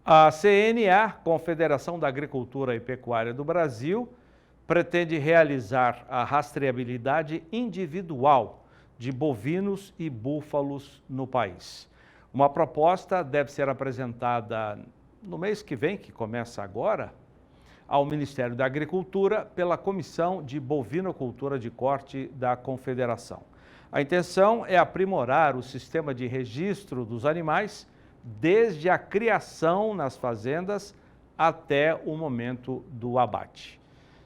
A CNA, Confederação da Agricultura e Pecuária do Brasil, pretende realizar a rastreabilidade individual de bovinos e búfalos no país. Uma proposta deve ser apresentada no mês que vem, que começa agora, ao Ministério da Agricultura pela Comissão de Bovinocultura de Corte da Confederação. A intenção é aprimorar o sistema de registro dos animais desde a criação nas fazendas até o momento do abate.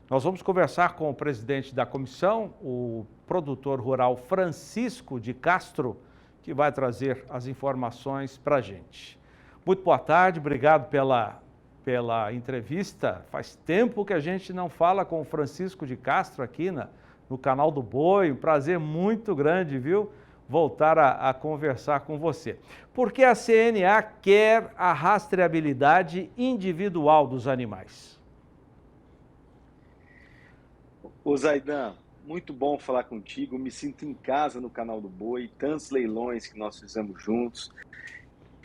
Nós vamos conversar com o presidente da comissão, o produtor rural Francisco de Castro, que vai trazer as informações para a gente. Muito boa tarde, obrigado pela entrevista. Faz tempo que a gente não fala com o Francisco de Castro aqui no canal do Boi, um prazer muito grande, viu? Voltar a conversar com você. Porque a CNA quer a rastreabilidade individual dos animais. Ô Zaidan, muito bom falar contigo, me sinto em casa no canal do Boi, tantos leilões que nós fizemos juntos.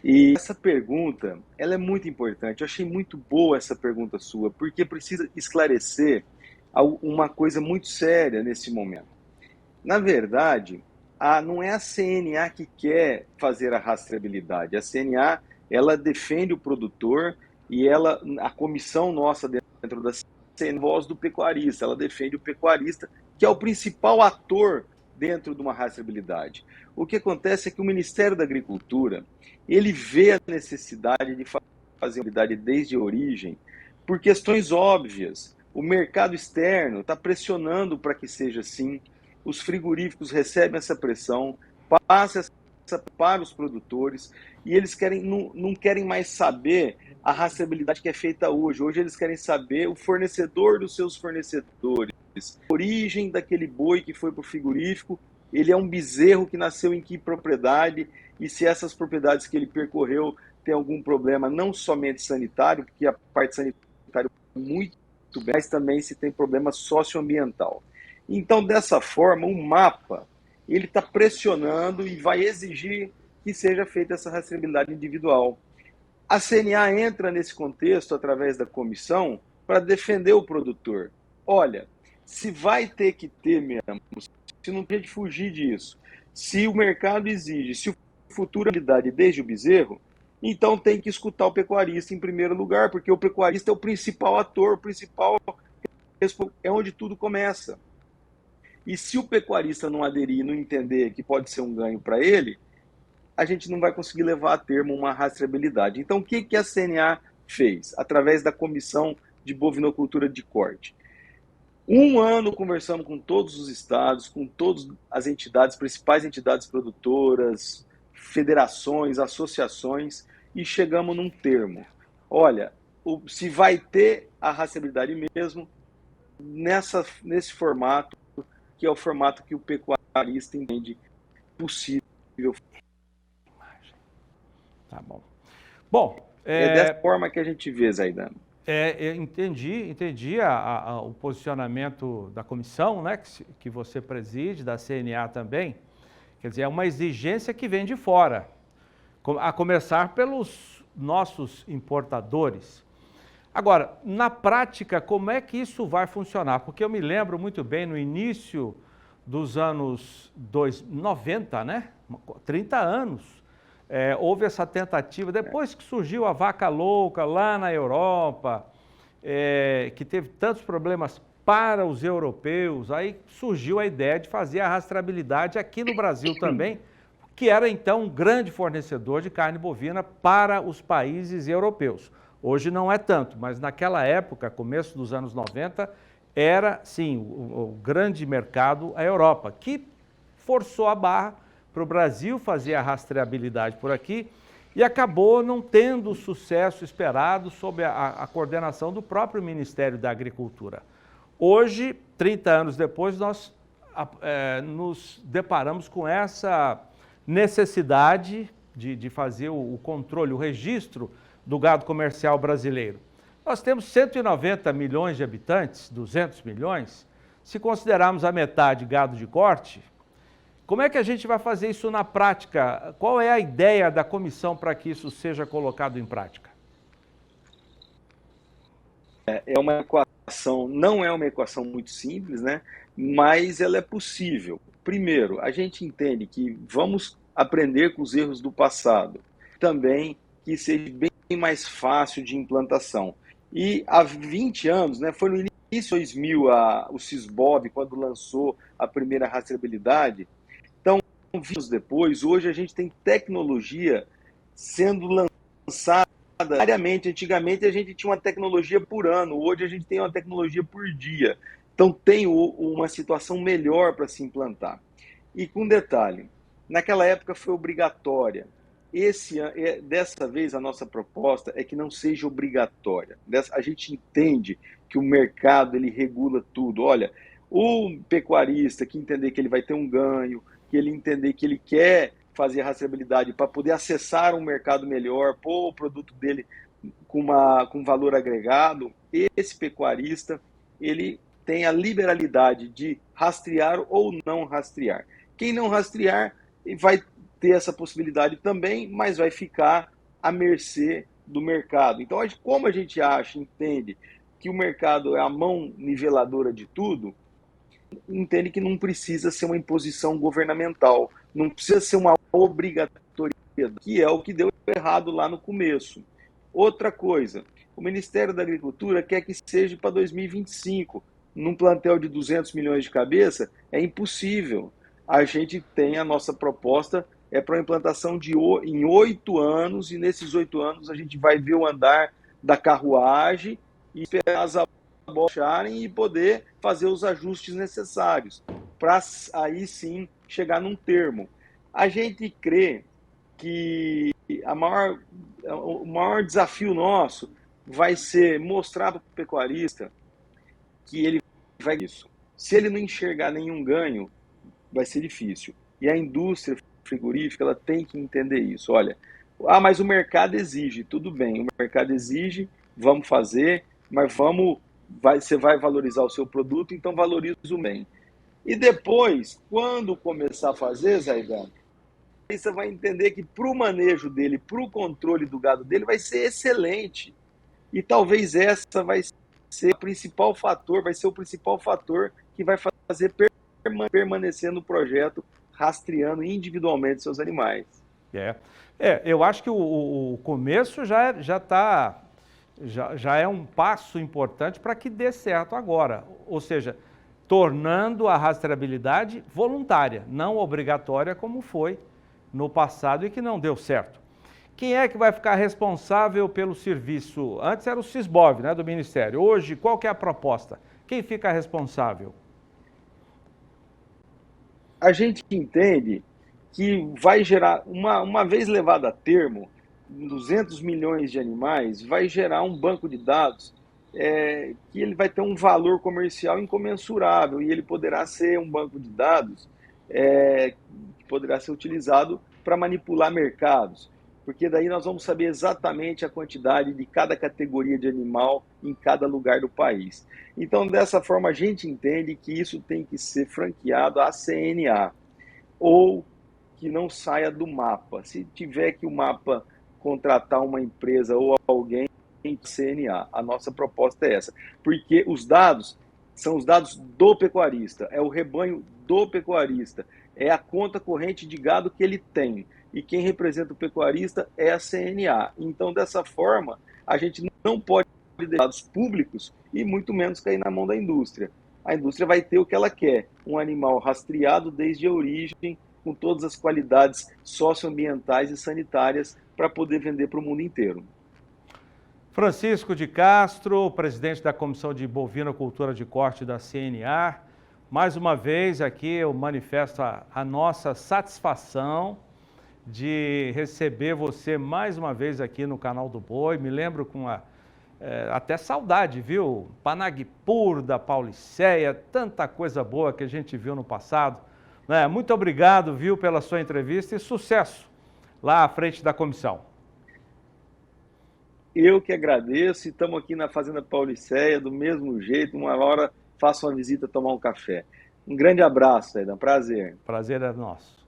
E essa pergunta, ela é muito importante, eu achei muito boa essa pergunta sua, porque precisa esclarecer uma coisa muito séria nesse momento. Na verdade, não é a CNA que quer fazer a rastreabilidade, a CNA, ela defende o produtor e a comissão nossa dentro da CNA, voz do pecuarista, ela defende o pecuarista, que é o principal ator dentro de uma rastreabilidade. O que acontece é que o Ministério da Agricultura, ele vê a necessidade de fazer a rastreabilidade desde a origem por questões óbvias. O mercado externo está pressionando para que seja assim, os frigoríficos recebem essa pressão, passa essa para os produtores e eles não querem mais saber a rastreabilidade que é feita hoje. Hoje eles querem saber o fornecedor dos seus fornecedores, a origem daquele boi que foi para o frigorífico, ele é um bezerro que nasceu em que propriedade e se essas propriedades que ele percorreu tem algum problema, não somente sanitário, porque a parte sanitária é muito bem, mas também se tem problema socioambiental. Então, dessa forma, o mapa ele está pressionando e vai exigir que seja feita essa rastreabilidade individual. A CNA entra nesse contexto através da comissão para defender o produtor. Olha, se vai ter que ter mesmo, se não tem de fugir disso, se o mercado exige, se o futuro é realidade desde o bezerro, então tem que escutar o pecuarista em primeiro lugar, porque o pecuarista é o principal ator, o principal é onde tudo começa. E se o pecuarista não aderir e não entender que pode ser um ganho para ele, a gente não vai conseguir levar a termo uma rastreabilidade. Então, o que a CNA fez? Através da Comissão de Bovinocultura de Corte. Um ano conversamos com todos os estados, com todas as entidades, principais entidades produtoras, federações, associações, e chegamos num termo. Olha, se vai ter a rastreabilidade mesmo, nesse formato, que é o formato que o pecuarista entende possível. Tá bom. Bom, é dessa forma que a gente vê, Zaidan. Eu entendi o posicionamento da comissão, né, que você preside, da CNA também. Quer dizer, é uma exigência que vem de fora, a começar pelos nossos importadores. Agora, na prática, como é que isso vai funcionar? Porque eu me lembro muito bem, no início dos anos 90, né? 30 anos, houve essa tentativa, depois que surgiu a vaca louca lá na Europa, que teve tantos problemas para os europeus, aí surgiu a ideia de fazer a rastreabilidade aqui no Brasil também, que era então um grande fornecedor de carne bovina para os países europeus. Hoje não é tanto, mas naquela época, começo dos anos 90, era, sim, o grande mercado, a Europa, que forçou a barra para o Brasil fazer a rastreabilidade por aqui e acabou não tendo o sucesso esperado sob a coordenação do próprio Ministério da Agricultura. Hoje, 30 anos depois, nós nos deparamos com essa necessidade de fazer o controle, o registro do gado comercial brasileiro. Nós temos 190 milhões de habitantes, 200 milhões, se considerarmos a metade gado de corte. Como é que a gente vai fazer isso na prática? Qual é a ideia da comissão para que isso seja colocado em prática? é uma equação, não é uma equação muito simples, né? Mas ela é possível. Primeiro, a gente entende que vamos aprender com os erros do passado. Também que seja bem mais fácil de implantação. E há 20 anos, né, foi no início de 2000, o Sysbov, quando lançou a primeira rastreabilidade. Então, 20 anos depois, hoje a gente tem tecnologia sendo lançada diariamente. Antigamente a gente tinha uma tecnologia por ano, hoje a gente tem uma tecnologia por dia. Então tem uma situação melhor para se implantar. E com detalhe, naquela época foi obrigatória. Dessa vez a nossa proposta é que não seja obrigatória. A gente entende que o mercado ele regula tudo. Olha, o pecuarista que entender que ele vai ter um ganho, que ele entender que ele quer fazer a rastreabilidade para poder acessar um mercado melhor, pôr o produto dele com valor agregado, esse pecuarista ele tem a liberalidade de rastrear ou não rastrear. Quem não rastrear vai ter essa possibilidade também, mas vai ficar à mercê do mercado. Então, como a gente entende que o mercado é a mão niveladora de tudo, entende que não precisa ser uma imposição governamental, não precisa ser uma obrigatoriedade, que é o que deu errado lá no começo. Outra coisa, o Ministério da Agricultura quer que seja para 2025. Num plantel de 200 milhões de cabeça, é impossível. A gente tem a nossa proposta para a implantação em 8 anos, e nesses 8 anos a gente vai ver o andar da carruagem e esperar as baixarem e poder fazer os ajustes necessários para aí sim chegar num termo. A gente crê que o maior desafio nosso vai ser mostrar para o pecuarista que ele vai isso. Se ele não enxergar nenhum ganho, vai ser difícil. E a indústria frigorífica ela tem que entender isso. Olha, mas o mercado exige, tudo bem, o mercado exige, vamos fazer, mas você vai valorizar o seu produto, então valoriza o bem. E depois, quando começar a fazer, Zaidan, você vai entender que para o manejo dele, para o controle do gado dele, vai ser excelente. E talvez essa vai ser o principal fator que vai fazer permanecer no projeto, rastreando individualmente seus animais. Eu acho que o começo já é um passo importante para que dê certo agora, ou seja, tornando a rastreabilidade voluntária, não obrigatória como foi no passado e que não deu certo. Quem é que vai ficar responsável pelo serviço? Antes era o Sysbov, né, do Ministério. Hoje, qual que é a proposta? Quem fica responsável? A gente entende que vai gerar, uma vez levado a termo, 200 milhões de animais, vai gerar um banco de dados que ele vai ter um valor comercial incomensurável e ele poderá ser um banco de dados que poderá ser utilizado para manipular mercados, porque daí nós vamos saber exatamente a quantidade de cada categoria de animal em cada lugar do país. Então, dessa forma, a gente entende que isso tem que ser franqueado à CNA, ou que não saia do mapa. Se tiver que o mapa contratar uma empresa ou alguém, CNA. A nossa proposta é essa, porque os dados são os dados do pecuarista, é o rebanho do pecuarista, é a conta corrente de gado que ele tem, e quem representa o pecuarista é a CNA. Então, dessa forma, a gente não pode ter dados públicos e muito menos cair na mão da indústria. A indústria vai ter o que ela quer, um animal rastreado desde a origem, com todas as qualidades socioambientais e sanitárias para poder vender para o mundo inteiro. Francisco de Castro, presidente da Comissão de Bovinocultura de Corte da CNA. Mais uma vez aqui eu manifesto a nossa satisfação de receber você mais uma vez aqui no canal do Boi. Me lembro com até saudade, viu? Panagpur da Pauliceia, tanta coisa boa que a gente viu no passado. Né? Muito obrigado, viu, pela sua entrevista e sucesso lá à frente da comissão. Eu que agradeço, e estamos aqui na Fazenda Pauliceia, do mesmo jeito, uma hora faça uma visita, tomar um café. Um grande abraço, Aidan, prazer. Prazer é nosso.